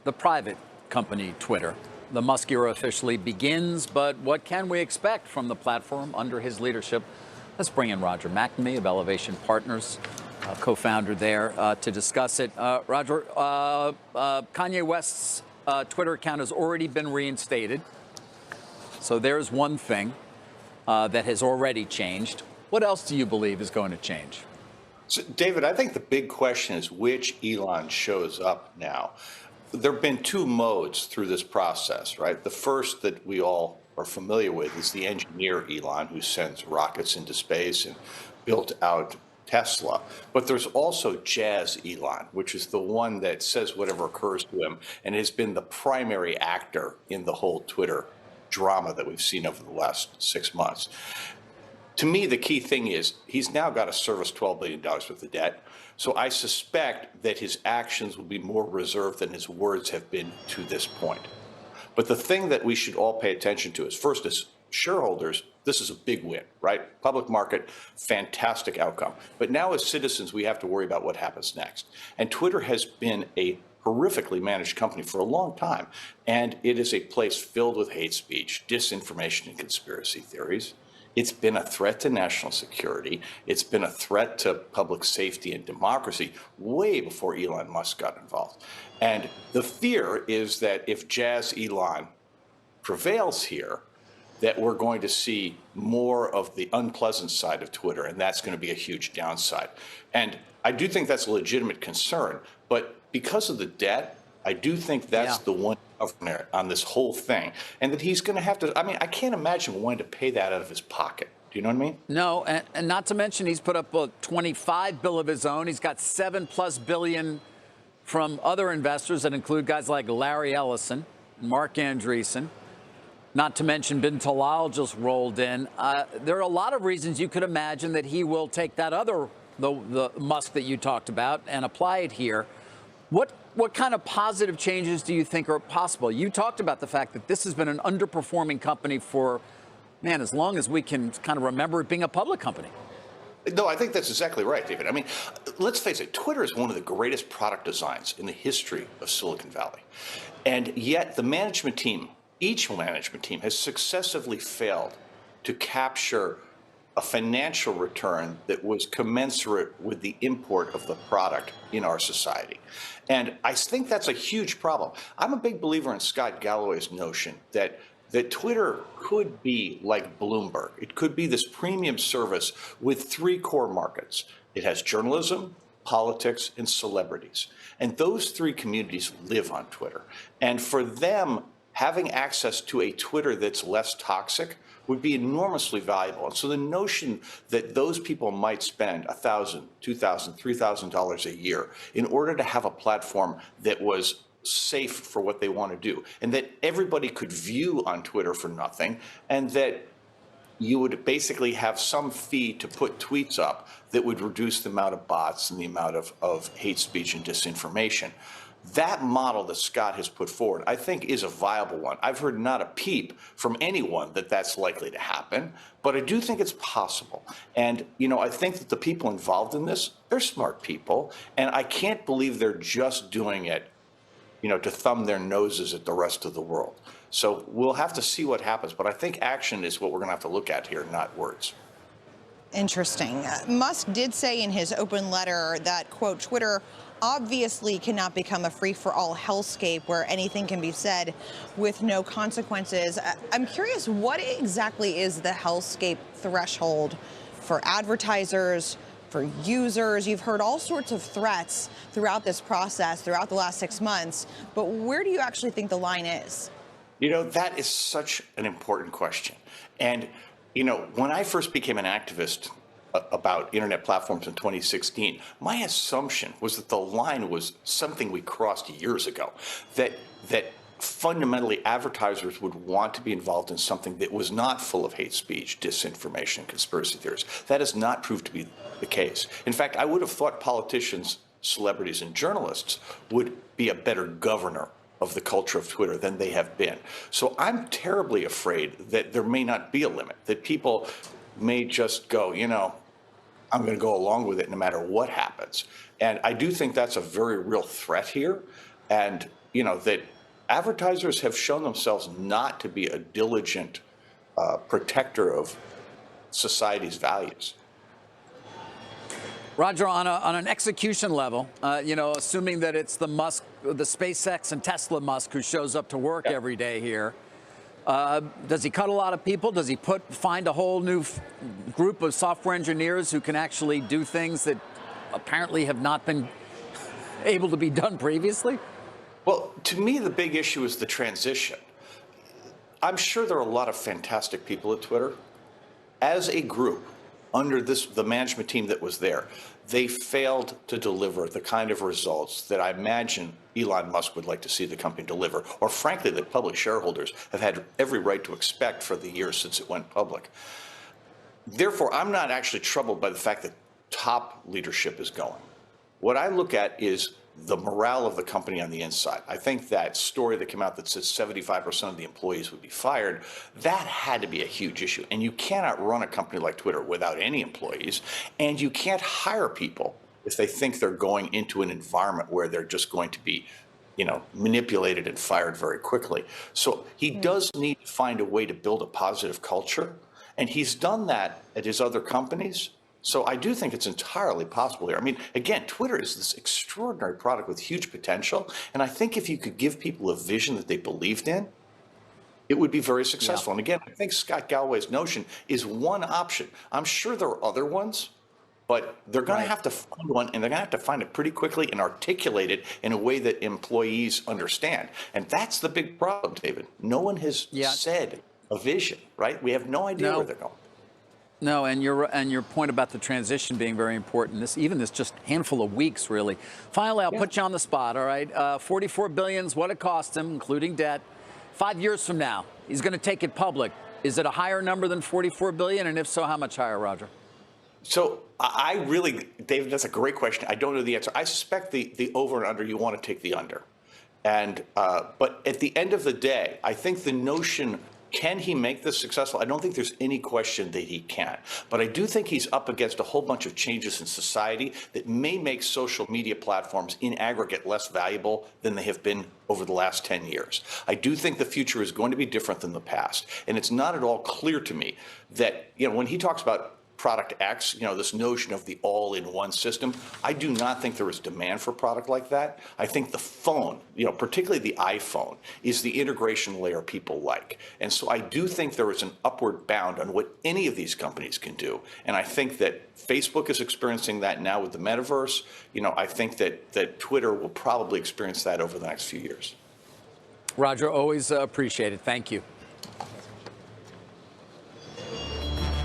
The private company Twitter. The Musk era officially begins, but what can we expect from the platform under his leadership? Let's bring in Roger McNamee of Elevation Partners, co-founder there, to discuss it. Roger, Kanye West's Twitter account has already been reinstated. So there's one thing that has already changed. What else do you believe is going to change? So, David, I think the big question is which Elon shows up now. There have been two modes through this process, right? The first that we all are familiar with is the engineer Elon, who sends rockets into space and built out Tesla. But there's also Jazz Elon, which is the one that says whatever occurs to him and has been the primary actor in the whole Twitter drama that we've seen over the last 6 months. To me, the key thing is he's now got to service $12 billion worth of debt. So I suspect that his actions will be more reserved than his words have been to this point. But the thing that we should all pay attention to is, first, as shareholders, this is a big win, right? Public market, fantastic outcome. But now as citizens, we have to worry about what happens next. And Twitter has been a horrifically managed company for a long time. And it is a place filled with hate speech, disinformation, and conspiracy theories. It's been a threat to national security. It's been a threat to public safety and democracy way before Elon Musk got involved. And the fear is that if Jazz Elon prevails here, that we're going to see more of the unpleasant side of Twitter, and that's going to be a huge downside. And I do think that's a legitimate concern, but because of the debt, I do think that's the one governor on this whole thing, and that he's going to have to. I mean, I can't imagine wanting to pay that out of his pocket. Do you know what I mean? No, and not to mention he's put up a $25 billion of his own. He's got $7+ billion from other investors that include guys like Larry Ellison, Mark Andreessen. Not to mention Bin Talal just rolled in. There are a lot of reasons you could imagine that he will take that the Musk that you talked about and apply it here. What kind of positive changes do you think are possible? You talked about the fact that this has been an underperforming company for, man, as long as we can kind of remember it being a public company. No, I think that's exactly right, David. I mean, let's face it, Twitter is one of the greatest product designs in the history of Silicon Valley. And yet the management team, each management team, has successively failed to capture a financial return that was commensurate with the import of the product in our society. And I think that's a huge problem. I'm a big believer in Scott Galloway's notion that Twitter could be like Bloomberg. It could be this premium service with three core markets. It has journalism, politics, and celebrities. And those three communities live on Twitter. And for them, having access to a Twitter that's less toxic would be enormously valuable. And so the notion that those people might spend $1,000, $2,000, $3,000 a year in order to have a platform that was safe for what they want to do, and that everybody could view on Twitter for nothing, and that you would basically have some fee to put tweets up that would reduce the amount of bots and the amount of hate speech and disinformation. That model that Scott has put forward, I think, is a viable one. I've heard not a peep from anyone that that's likely to happen, but I do think it's possible. And, you know, I think that the people involved in this, they're smart people, and I can't believe they're just doing it, you know, to thumb their noses at the rest of the world. So we'll have to see what happens, but I think action is what we're going to have to look at here, not words. Interesting. Musk did say in his open letter that, quote, Twitter obviously cannot become a free-for-all hellscape where anything can be said with no consequences. I'm curious, what exactly is the hellscape threshold for advertisers, for users? You've heard all sorts of threats throughout this process, throughout the last 6 months, but where do you actually think the line is? You know, that is such an important question. And, you know, when I first became an activist about internet platforms in 2016, my assumption was that the line was something we crossed years ago, that fundamentally advertisers would want to be involved in something that was not full of hate speech, disinformation, and conspiracy theories. That has not proved to be the case. In fact, I would have thought politicians, celebrities, and journalists would be a better governor of the culture of Twitter than they have been. So I'm terribly afraid that there may not be a limit, that people may just go, you know, I'm going to go along with it no matter what happens. And I do think that's a very real threat here. And, that advertisers have shown themselves not to be a diligent protector of society's values. Roger, on an execution level, assuming that it's the Musk, the SpaceX and Tesla Musk who shows up to work every day here, does he cut a lot of people? Does he find a whole new group of software engineers who can actually do things that apparently have not been able to be done previously? Well, to me, the big issue is the transition. I'm sure there are a lot of fantastic people at Twitter. As a group, under the management team that was there, they failed to deliver the kind of results that I imagine Elon Musk would like to see the company deliver, or frankly, that public shareholders have had every right to expect for the years since it went public. Therefore, I'm not actually troubled by the fact that top leadership is going. What I look at is the morale of the company on the inside. I think that story that came out that says 75% of the employees would be fired, that had to be a huge issue. And you cannot run a company like Twitter without any employees, and you can't hire people if they think they're going into an environment where they're just going to be, manipulated and fired very quickly. So he does need to find a way to build a positive culture, and he's done that at his other companies. So I do think it's entirely possible here. I mean, again, Twitter is this extraordinary product with huge potential. And I think if you could give people a vision that they believed in, it would be very successful. And again, I think Scott Galloway's notion is one option. I'm sure there are other ones, but they're going to have to find one, and they're going to have to find it pretty quickly and articulate it in a way that employees understand. And that's the big problem, David. No one has said a vision, right? We have no idea where they're going. No, and your point about the transition being very important. This just handful of weeks, really. Finally, I'll put you on the spot. All right, $44 billion is what it cost him, including debt. 5 years from now, he's going to take it public. Is it a higher number than $44 billion, and if so, how much higher, Roger? So David, that's a great question. I don't know the answer. I suspect the over and under. You want to take the under, and but at the end of the day, I think the notion. Can he make this successful? I don't think there's any question that he can. But I do think he's up against a whole bunch of changes in society that may make social media platforms in aggregate less valuable than they have been over the last 10 years. I do think the future is going to be different than the past. And it's not at all clear to me that, when he talks about product X, this notion of the all-in-one system, I do not think there is demand for a product like that. I think the phone, particularly the iPhone, is the integration layer people like. And so I do think there is an upward bound on what any of these companies can do. And I think that Facebook is experiencing that now with the metaverse. I think that Twitter will probably experience that over the next few years. Roger, always appreciate it. Thank you.